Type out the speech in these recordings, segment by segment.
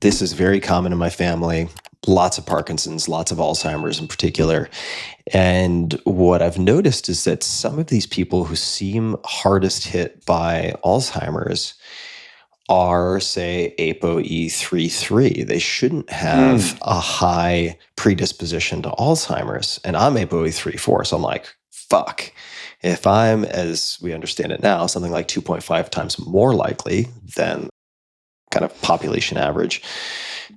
This is very common in my family. Lots of Parkinson's, lots of Alzheimer's in particular. And what I've noticed is that some of these people who seem hardest hit by Alzheimer's are, say, ApoE33. They shouldn't have a high predisposition to Alzheimer's. And I'm ApoE34. So I'm like, fuck. If I'm, as we understand it now, something like 2.5 times more likely than kind of population average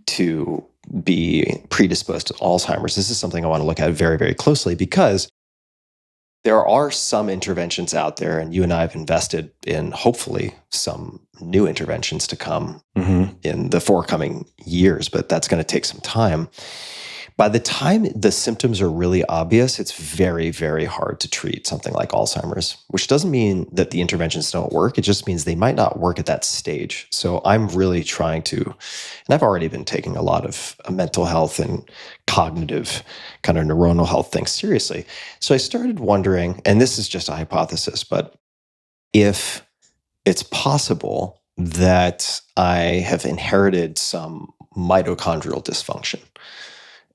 to be predisposed to Alzheimer's, this is something I want to look at very, very closely, because there are some interventions out there, and you and I have invested in hopefully some new interventions to come in the forthcoming years, but that's going to take some time. By the time the symptoms are really obvious, it's very, very hard to treat something like Alzheimer's, which doesn't mean that the interventions don't work. It just means they might not work at that stage. So I'm really trying to, and I've already been taking a lot of mental health and cognitive kind of neuronal health things seriously. So I started wondering, and this is just a hypothesis, but if it's possible that I have inherited some mitochondrial dysfunction,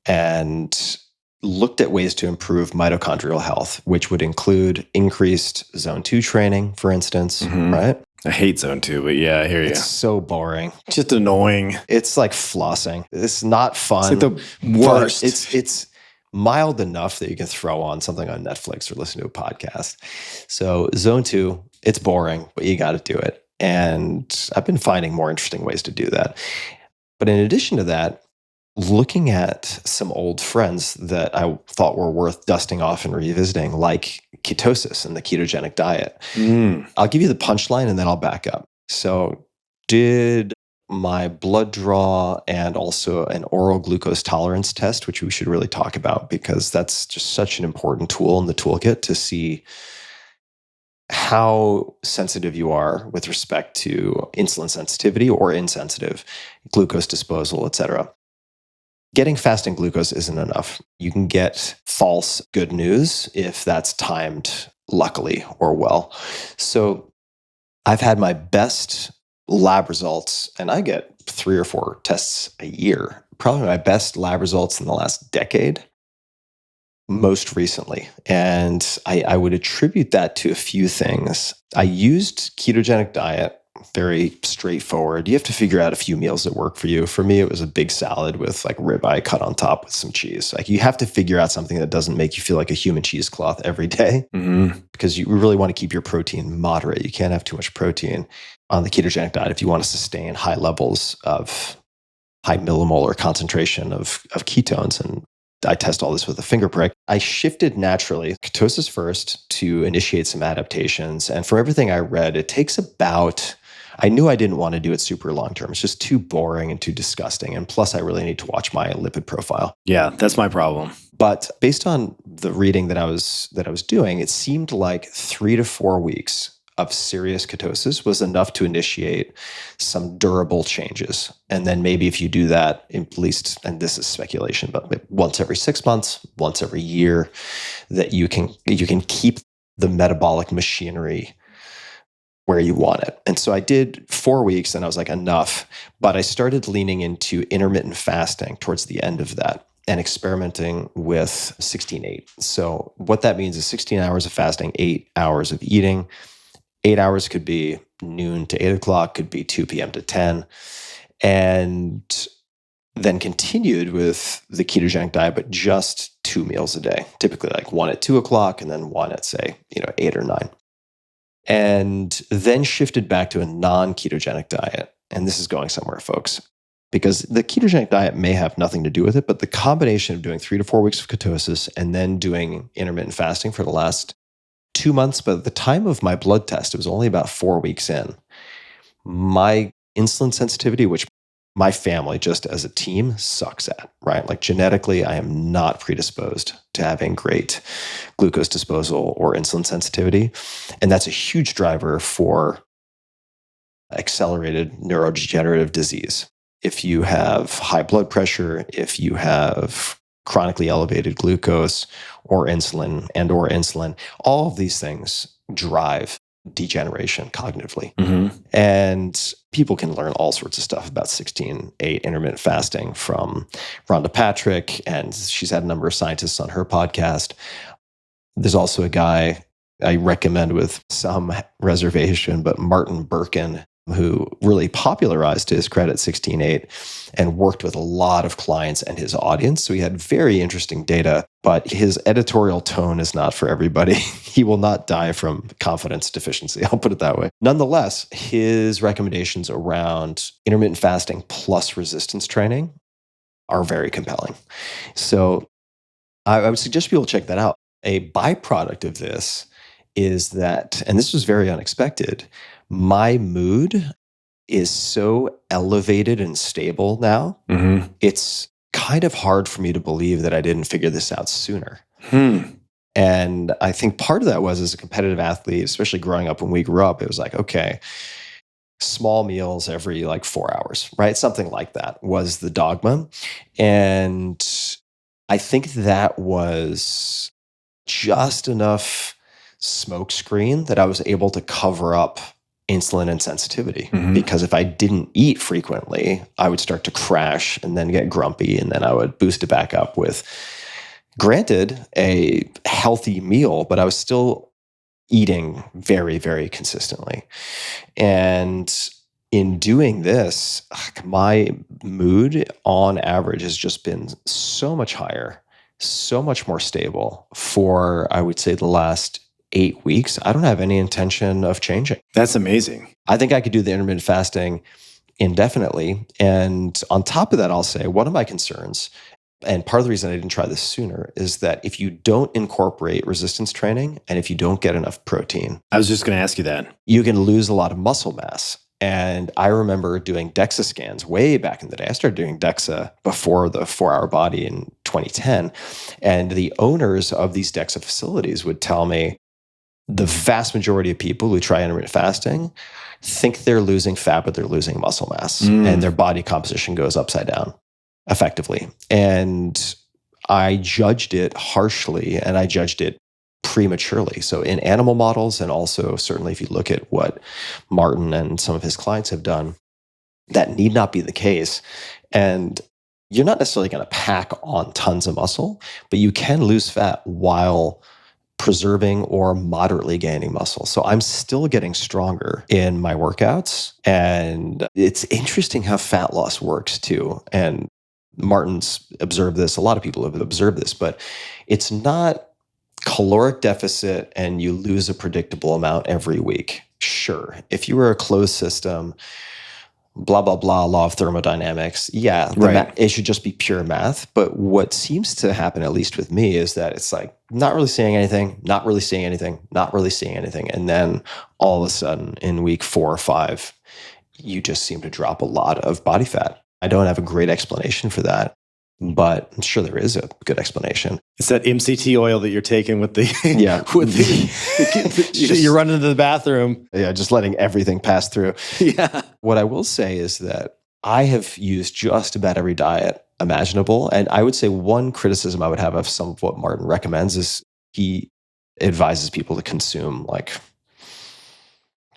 and looked at ways to improve mitochondrial health, which would include increased zone 2 training, for instance, right? I hate zone 2, but yeah, I hear you. It's so boring. Just annoying. It's like flossing. It's not fun. It's like the worst. It's mild enough that you can throw on something on Netflix or listen to a podcast. So zone 2, it's boring, but you got to do it. And I've been finding more interesting ways to do that. But in addition to that, looking at some old friends that I thought were worth dusting off and revisiting, like ketosis and the ketogenic diet. I'll give you the punchline and then I'll back up. So did my blood draw and also an oral glucose tolerance test, which we should really talk about because that's just such an important tool in the toolkit to see how sensitive you are with respect to insulin sensitivity or insensitive, glucose disposal, et cetera. Getting fasting glucose isn't enough. You can get false good news if that's timed luckily or well. So I've had my best lab results, and I get 3 or 4 tests a year, probably my best lab results in the last decade, most recently. And I would attribute that to a few things. I used ketogenic diet, very straightforward. You have to figure out a few meals that work for you. For me, it was a big salad with like ribeye cut on top with some cheese. Like you have to figure out something that doesn't make you feel like a human cheesecloth every day because you really want to keep your protein moderate. You can't have too much protein on the ketogenic diet if you want to sustain high levels of high millimolar concentration of ketones. And I test all this with a finger prick. I shifted naturally, ketosis first, to initiate some adaptations. And from everything I read, it takes about, I knew I didn't want to do it super long term. It's just too boring and too disgusting. And plus, I really need to watch my lipid profile. Yeah, that's my problem. But based on the reading that I was doing, it seemed like 3 to 4 weeks of serious ketosis was enough to initiate some durable changes. And then maybe if you do that, at least, and this is speculation, but once every 6 months, once every year, that you can keep the metabolic machinery where you want it. And so I did 4 weeks and I was like, enough. But I started leaning into intermittent fasting towards the end of that and experimenting with 16-8. So what that means is 16 hours of fasting, 8 hours of eating. 8 hours could be noon to 8 o'clock, could be 2 p.m. to 10. And then continued with the ketogenic diet, but just 2 meals a day, typically like one at 2 o'clock and then one at, say, 8 or 9. And then shifted back to a non-ketogenic diet. And this is going somewhere, folks, because the ketogenic diet may have nothing to do with it, but the combination of doing 3 to 4 weeks of ketosis and then doing intermittent fasting for the last 2 months, but at the time of my blood test, it was only about 4 weeks in. My insulin sensitivity, which my family just as a team sucks at, right? Like genetically, I am not predisposed to having great glucose disposal or insulin sensitivity. And that's a huge driver for accelerated neurodegenerative disease. If you have high blood pressure, if you have chronically elevated glucose or insulin, all of these things drive degeneration cognitively. Mm-hmm. And people can learn all sorts of stuff about 16/8 intermittent fasting from Rhonda Patrick, and she's had a number of scientists on her podcast. There's also a guy I recommend with some reservation, but Martin Birkin, who really popularized, to his credit, 16/8 and worked with a lot of clients and his audience. So he had very interesting data, but his editorial tone is not for everybody. He will not die from confidence deficiency. I'll put it that way. Nonetheless, his recommendations around intermittent fasting plus resistance training are very compelling. So I would suggest people check that out. A byproduct of this is that, and this was very unexpected, my mood is so elevated and stable now. Mm-hmm. It's kind of hard for me to believe that I didn't figure this out sooner. Hmm. And I think part of that was, as a competitive athlete, especially growing up when we grew up, it was like, okay, small meals every like 4 hours, right? Something like that was the dogma. And I think that was just enough smokescreen that I was able to cover up insulin insensitivity. Mm-hmm. Because if I didn't eat frequently, I would start to crash and then get grumpy, and then I would boost it back up with, granted, a healthy meal, but I was still eating very, very consistently. And in doing this, my mood on average has just been so much higher, so much more stable for, I would say, the last 8 weeks. I don't have any intention of changing. That's amazing. I think I could do the intermittent fasting indefinitely. And on top of that, I'll say one of my concerns, and part of the reason I didn't try this sooner, is that if you don't incorporate resistance training and if you don't get enough protein, I was just going to ask you that. you can lose a lot of muscle mass. And I remember doing DEXA scans way back in the day. I started doing DEXA before the 4-Hour Body in 2010. And the owners of these DEXA facilities would tell me the vast majority of people who try intermittent fasting think they're losing fat, but they're losing muscle mass. And their body composition goes upside down effectively. And I judged it harshly, and I judged it prematurely. So in animal models, and also certainly if you look at what Martin and some of his clients have done, that need not be the case. And you're not necessarily going to pack on tons of muscle, but you can lose fat while preserving or moderately gaining muscle. So I'm still getting stronger in my workouts. And it's interesting how fat loss works too. And Martin's observed this. A lot of people have observed this, but it's not caloric deficit and you lose a predictable amount every week. Sure. If you were a closed system, blah, blah, blah, law of thermodynamics, yeah, Right. it should just be pure math. But what seems to happen, at least with me, is that it's like not really seeing anything, not really seeing anything, not really seeing anything. And then all of a sudden in week 4 or 5, you just seem to drop a lot of body fat. I don't have a great explanation for that, but I'm sure there is a good explanation. It's that MCT oil that you're taking with the Yeah. with the you're running to the bathroom. Yeah, just letting everything pass through. Yeah. What I will say is that I have used just about every diet imaginable. And I would say one criticism I would have of some of what Martin recommends is he advises people to consume like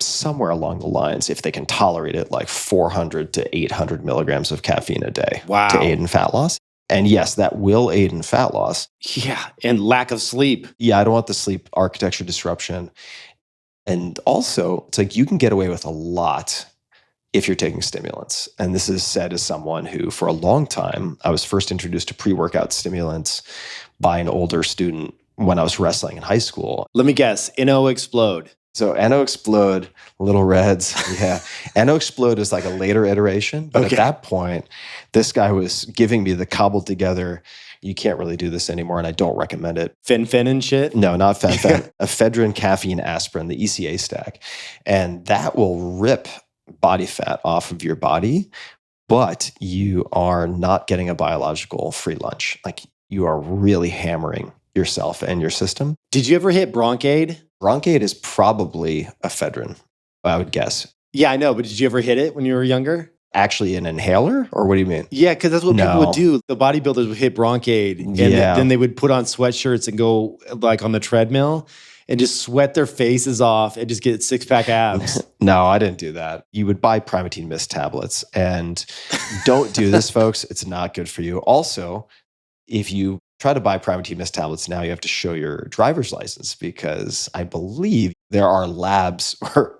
somewhere along the lines, if they can tolerate it, like 400 to 800 milligrams of caffeine a day Wow. to aid in fat loss. And yes, that will aid in fat loss. Yeah. And lack of sleep. Yeah, I don't want the sleep architecture disruption. And also, it's like you can get away with a lot if you're taking stimulants. And this is said as someone who, for a long time, I was first introduced to pre-workout stimulants by an older student when I was wrestling in high school. Let me guess. NO Explode. So NO Explode, Little Reds, yeah. NO Explode is like a later iteration. But Okay. at that point, this guy was giving me the cobbled together, you can't really do this anymore, and I don't recommend it. Fen and shit. No, not fen, ephedrine, caffeine, aspirin, the ECA stack. And that will rip body fat off of your body, but you are not getting a biological free lunch. Like you are really hammering yourself and your system. Did you ever hit Bronkaid? Bronkaid is probably ephedrine, I would guess. Yeah, I know. But did you ever hit it when you were younger? Actually an inhaler, or what do you mean? Yeah, because that's what people No. would do. The bodybuilders would hit Bronkaid, and Yeah. then they would put on sweatshirts and go like on the treadmill, and just sweat their faces off and just get 6-pack abs. No, I didn't do that. You would buy Primatene Mist tablets, and don't do this, folks. It's not good for you. Also, if you try to buy Primatene Mist tablets now, you have to show your driver's license, because I believe there are labs, or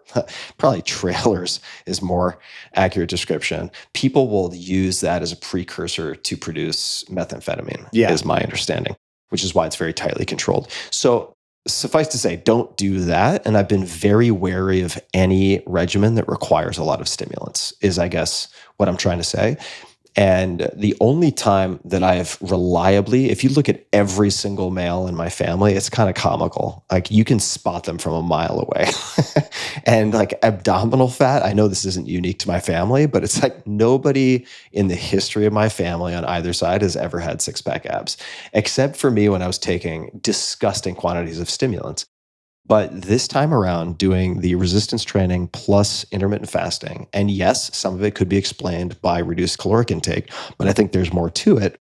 probably trailers is more accurate description. People will use that as a precursor to produce methamphetamine, is my understanding, which is why it's very tightly controlled. So suffice to say, don't do that. And I've been very wary of any regimen that requires a lot of stimulants, is I guess what I'm trying to say. And the only time that I've reliably, if you look at every single male in my family, it's kind of comical. Like, you can spot them from a mile away. And like abdominal fat, I know this isn't unique to my family, but it's like nobody in the history of my family on either side has ever had 6-pack abs, except for me when I was taking disgusting quantities of stimulants. But this time around, doing the resistance training plus intermittent fasting, and yes, some of it could be explained by reduced caloric intake, but I think there's more to it.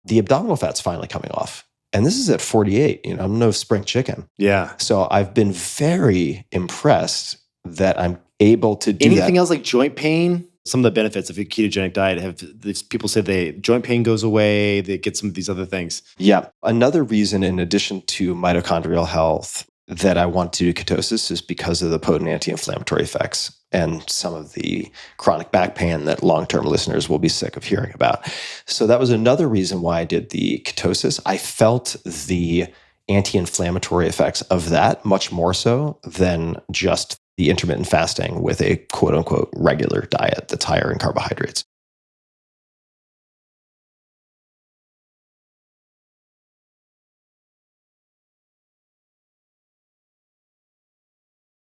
The abdominal fat's finally coming off. And this is at 48. I'm no spring chicken. Yeah. So I've been very impressed that I'm able to do Anything else like joint pain? Some of the benefits of a ketogenic diet have these people say joint pain goes away, they get some of these other things. Yeah. Another reason, in addition to mitochondrial health, that I want to do ketosis is because of the potent anti-inflammatory effects and some of the chronic back pain that long-term listeners will be sick of hearing about. So that was another reason why I did the ketosis. I felt the anti-inflammatory effects of that much more so than just the intermittent fasting with a quote unquote regular diet that's higher in carbohydrates.